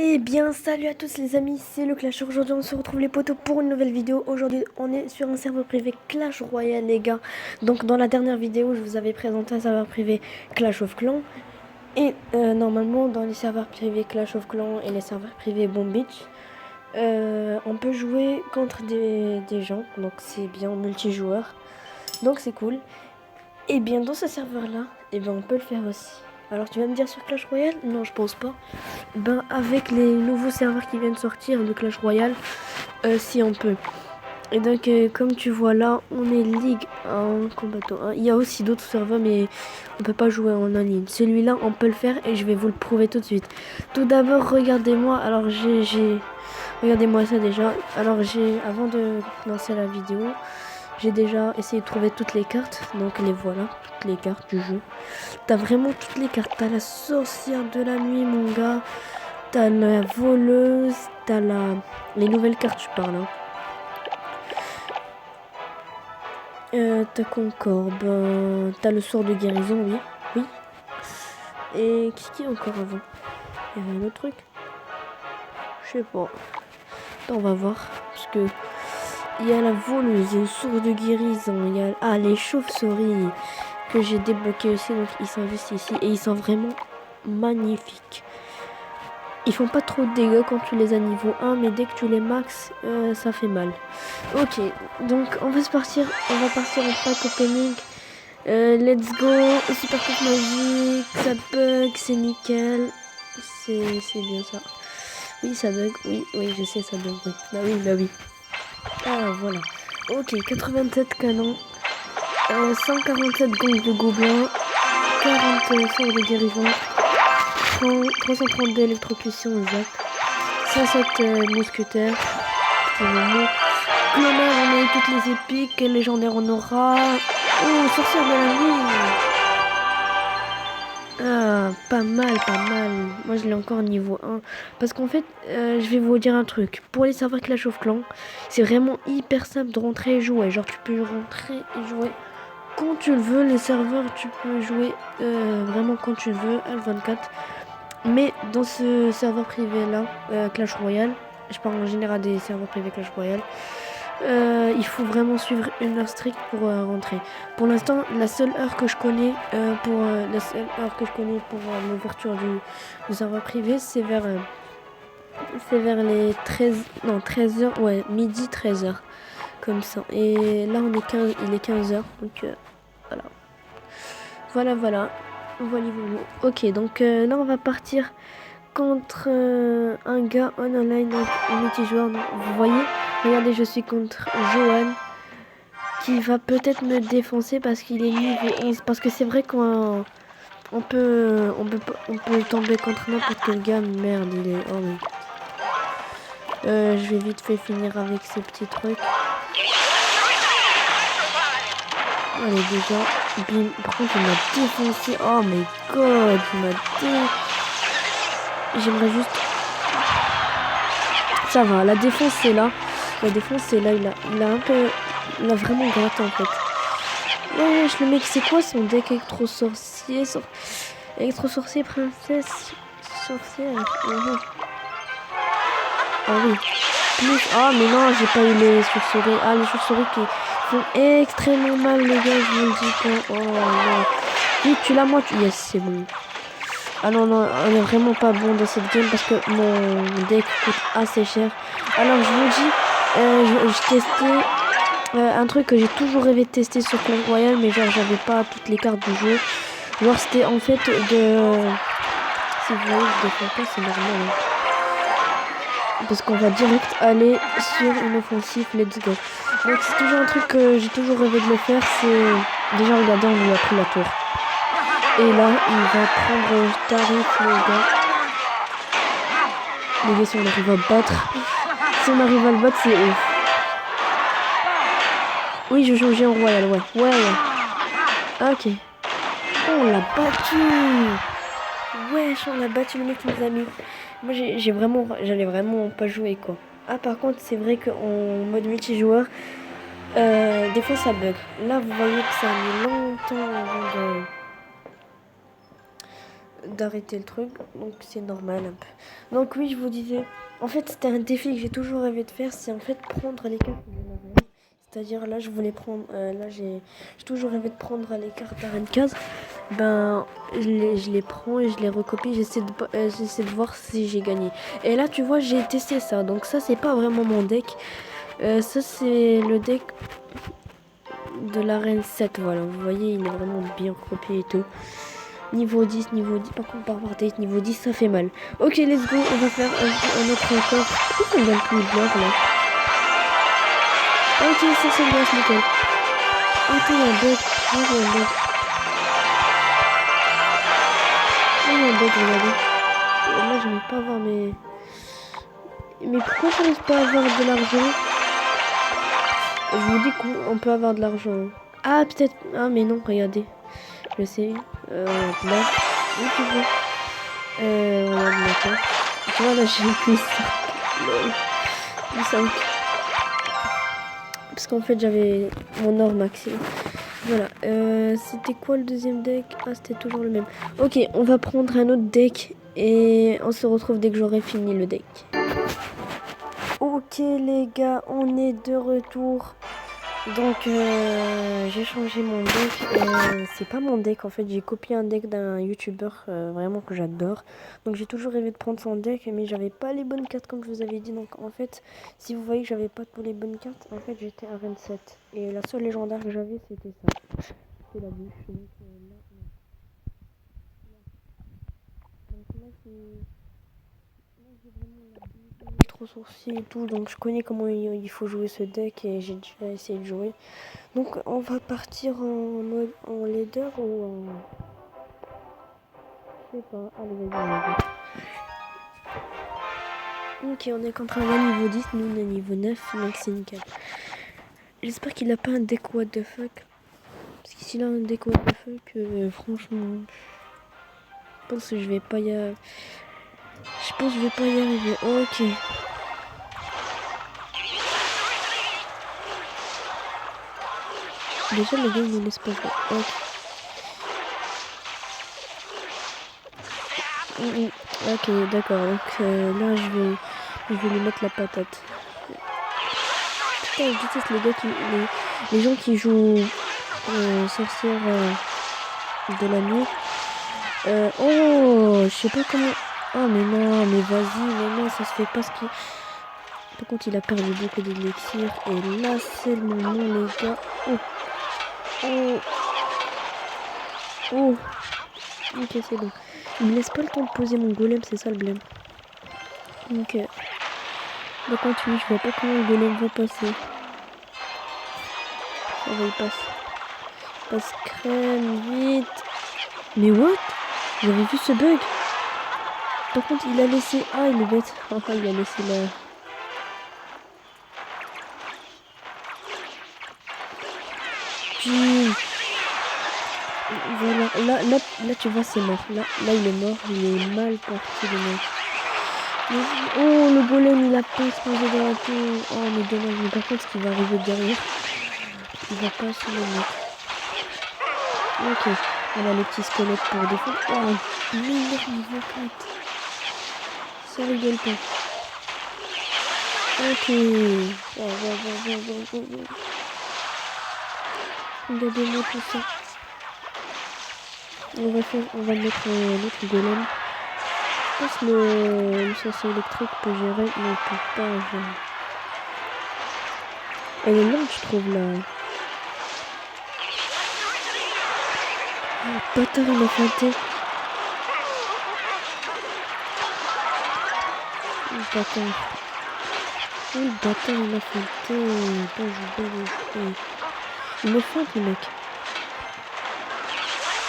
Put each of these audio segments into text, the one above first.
Eh bien, salut à tous les amis, c'est le Clash. Aujourd'hui, on se retrouve les potos pour une nouvelle vidéo. Aujourd'hui, on est sur un serveur privé Clash Royale, les gars. Donc, dans la dernière vidéo, je vous avais présenté un serveur privé Clash of Clans. Et normalement, dans les serveurs privés Clash of Clans et les serveurs privés Bomb Beach, on peut jouer contre des gens. Donc, c'est bien multijoueur. Donc, c'est cool. Et bien, dans ce serveur-là, on peut le faire aussi. Alors, tu vas me dire sur Clash Royale? Non, je pense pas. Ben, avec les nouveaux serveurs qui viennent sortir de Clash Royale, si on peut. Et donc, comme tu vois là, on est Ligue 1, combattant 1. Il y a aussi d'autres serveurs, mais on peut pas jouer en ligne. Celui-là, on peut le faire et je vais vous le prouver tout de suite. Tout d'abord, regardez-moi. Alors, regardez-moi ça déjà. Alors, avant de lancer la vidéo, j'ai déjà essayé de trouver toutes les cartes. Donc, les voilà, toutes les cartes du jeu. T'as vraiment toutes les cartes. T'as la sorcière de la nuit, mon gars. T'as la voleuse, t'as les nouvelles cartes, je parle. T'as Concorde, t'as le sort de guérison, oui. Oui. Et qui est encore avant? Il y avait un autre truc? Je sais pas. Attends, on va voir. Parce que il y a la voleuse, il y a le sort de guérison, il y a... Ah, les chauves-souris que j'ai débloqués aussi, donc ils sont juste ici. Et ils sont vraiment magnifiques. Ils font pas trop de dégâts quand tu les as niveau 1, mais dès que tu les max, ça fait mal. Ok, donc on va partir en pack opening. Let's go, super coupe magique, ça bug, c'est nickel. C'est bien ça. Oui, ça bug, oui, je sais, ça bug, oui. Bah oui. Ah, voilà. Ok, 87 canons, 147 gongs de gobelins, 40 sorts de guérison, 332 électrocution exact, 107 mousquetaires, clonage, on a eu toutes les épiques, légendaire on aura. Oh, sorcière de la nuit. Ah, pas mal. Moi je l'ai encore niveau 1. Parce qu'en fait, je vais vous dire un truc. Pour les serveurs Clash of Clans, c'est vraiment hyper simple de rentrer et jouer. Genre tu peux rentrer et jouer quand tu le veux. Les serveurs, tu peux jouer vraiment quand tu le veux, H24. Mais dans ce serveur privé là, Clash Royale, je parle en général des serveurs privés Clash Royale, il faut vraiment suivre une heure stricte pour rentrer. Pour l'instant, la seule heure que je connais pour l'ouverture du serveur privé, c'est vers les 13h, ouais, midi 13h, comme ça. Et là, il est 15h, donc voilà. Voilà. Ok, donc là, on va partir contre un gars en online, donc multijoueur. Donc, vous voyez, regardez, je suis contre Johan qui va peut-être me défoncer parce qu'il est niveau 11. Parce que c'est vrai qu'on peut tomber contre n'importe quel gars. Merde, il est... Oh oui. Je vais vite fait finir avec ces petits trucs. Allez, déjà. Bim. Par contre, il m'a défoncé. Oh my god, il m'a J'aimerais juste... Ça va, la défense c'est là. Il a vraiment gratté en fait. Wesh, le mec, c'est quoi son deck électro-sorcier Électro-sorcier, princesse, sorcière. Ah oui. Plus... Ah, mais non, j'ai pas eu les chauves-souris. Ah, les chauves-souris qui font extrêmement mal, les gars, je vous le dis pas. Oh non. Oui, tu l'as, moi, Yes, c'est bon. Ah non, on est vraiment pas bon dans cette game parce que mon deck coûte assez cher. Alors, je vous dis, j'ai testé un truc que j'ai toujours rêvé de tester sur Clash Royale, mais genre, j'avais pas toutes les cartes du jeu. Genre, c'était en fait de... Si vous voyez, je défends pas, c'est normal. Hein. Parce qu'on va direct aller sur une offensive, let's go. Donc, c'est toujours un truc que j'ai toujours rêvé de le faire, c'est... Déjà, regardez, on lui a pris la tour. Et là, il va prendre tarif, les gars. Les gars, si on arrive à le battre, c'est ouf. Oui, je joue en royal, ouais. Ok. Oh, on l'a battu. Wesh, on l'a battu, le mec qui nous a mis. Moi, j'allais vraiment pas jouer, quoi. Ah, par contre, c'est vrai qu'en mode multijoueur, des fois, ça bug. Là, vous voyez que ça a mis longtemps avant d'arrêter le truc, donc c'est normal un peu. Donc oui, je vous disais, en fait c'était un défi que j'ai toujours rêvé de faire, c'est en fait prendre les cartes de l'arène. C'est-à-dire là je voulais prendre, là j'ai toujours rêvé de prendre les cartes d'arène 15. Ben je les prends et je les recopie, j'essaie de voir si j'ai gagné. Et là tu vois j'ai testé ça, donc ça c'est pas vraiment mon deck. Ça c'est le deck de l'arène 7, voilà, vous voyez il est vraiment bien recopié et tout. Niveau 10, par contre par partie, niveau 10 ça fait mal. Ok, let's go, on va faire un autre encore. Pourquoi ça me donne plus de blocs là? Ok, ça c'est bien, nickel. Ok, il y a un bug. Oh, il y a un bug. Oh, il y a un bug, regardez. Là, j'arrive pas à voir mes... Mais pourquoi j'arrive pas à avoir de l'argent? Je vous dis qu'on peut avoir de l'argent. Ah, peut-être... Ah, mais non, regardez. Je sais. Là. Oui, tu vois. Regarde, d'accord. Tu vois, là, j'ai plus 5. Plus 5. Parce qu'en fait, j'avais mon or maxi. Voilà. C'était quoi le deuxième deck? Ah, c'était toujours le même. Ok, on va prendre un autre deck. Et on se retrouve dès que j'aurai fini le deck. Ok, les gars, on est de retour. Donc j'ai changé mon deck, c'est pas mon deck en fait, j'ai copié un deck d'un youtubeur vraiment que j'adore. Donc j'ai toujours rêvé de prendre son deck mais j'avais pas les bonnes cartes comme je vous avais dit. Donc en fait si vous voyez que j'avais pas tous les bonnes cartes, en fait j'étais à 27. Et la seule légendaire que j'avais c'était ça. C'est la bûche. Donc là j'ai vraiment la bûche, trop sourcil et tout. Donc je connais comment il faut jouer ce deck et j'ai déjà essayé de jouer. Donc on va partir en leader ou en... Je sais pas, allez vas-y. Ok, on est contre un niveau 10, nous on est niveau 9, donc c'est nickel. J'espère qu'il a pas un deck what the fuck. Parce que s'il a un deck what the fuck, franchement... Je pense que je vais pas y arriver. Je pense que je vais pas y arriver. Ok. Déjà le gars il ne laisse pas jouer. Ok. Ok, d'accord. Donc là je vais lui mettre la patate. Putain, je déteste les gars les gens qui jouent sorcière de la nuit. Oh, je sais pas comment. Oh mais non, mais vas-y, mais non, ça se fait pas ce qu'il. Par contre, il a perdu beaucoup d'élixir. Et là, c'est le moment, les gars. Oh, oh, oh. Ok, c'est bon. Il me laisse pas le temps de poser mon golem, c'est ça le blême. Ok. Par contre, oui, je vois pas comment le golem va passer. Ça va, il passe. Passe crème, vite. Mais what? Vous avez vu ce bug? Par contre, il a laissé... Ah, il est bête. Enfin, il a laissé la... Puis... Voilà. Là, tu vois, c'est mort. Là, il est mort. Il est mal parti, le mec. Oh, le golem, il a pas explosé dans la tour. Oh, mais dommage. Mais par contre, ce qui va arriver derrière, il va pas se le mettre. Ok. On a les petits squelettes pour défendre. Oh, meilleur niveau 4. Ça rigole pas. Ok. Regardez-moi tout ça. On va mettre notre golem. Je pense que le sorcier électrique peut gérer, mais il peut pas gérer. Elle est longue, je trouve, là. Oh, bâtard, il m'a feinté. Oh, bâtard. Oh, le bâtard, il m'a feinté. Il me feinte, le mec.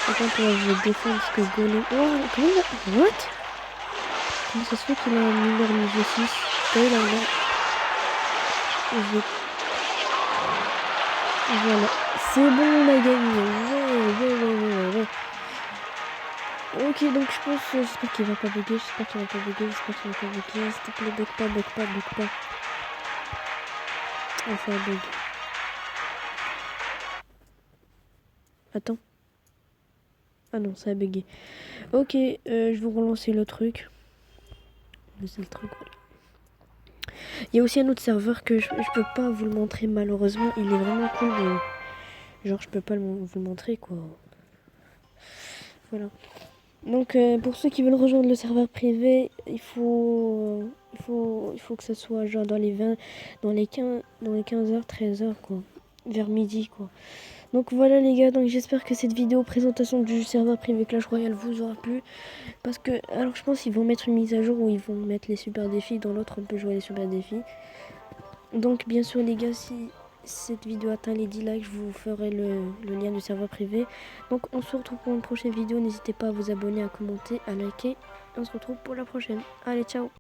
Attends, je vais défendre ce que golem... Oh, comment il a... What? Comment ça se fait qu'il a un mineur niveau 6? Là. Voilà. C'est bon, on a gagné. Ouais. Ok, donc je pense... J'espère qu'il va pas bugger. J'espère qu'il va pas bugger. S'il te plaît, bug pas. Oh, ça bug. Attends. Ah non, ça a bugué. Ok, je vais relancer le truc. C'est le truc, voilà. Il y a aussi un autre serveur que je peux pas vous le montrer malheureusement. Il est vraiment cool, mais genre je peux pas vous le montrer quoi. Voilà. Donc pour ceux qui veulent rejoindre le serveur privé, il faut que ça soit genre dans les 20, dans les 15h, 13h quoi. Vers midi quoi. Donc voilà les gars, donc j'espère que cette vidéo présentation du serveur privé Clash Royale vous aura plu. Parce que, alors je pense qu'ils vont mettre une mise à jour où ils vont mettre les super défis. Dans l'autre on peut jouer les super défis. Donc bien sûr les gars, si cette vidéo atteint les 10 likes, je vous ferai le lien du serveur privé. Donc on se retrouve pour une prochaine vidéo. N'hésitez pas à vous abonner, à commenter, à liker. On se retrouve pour la prochaine. Allez, ciao.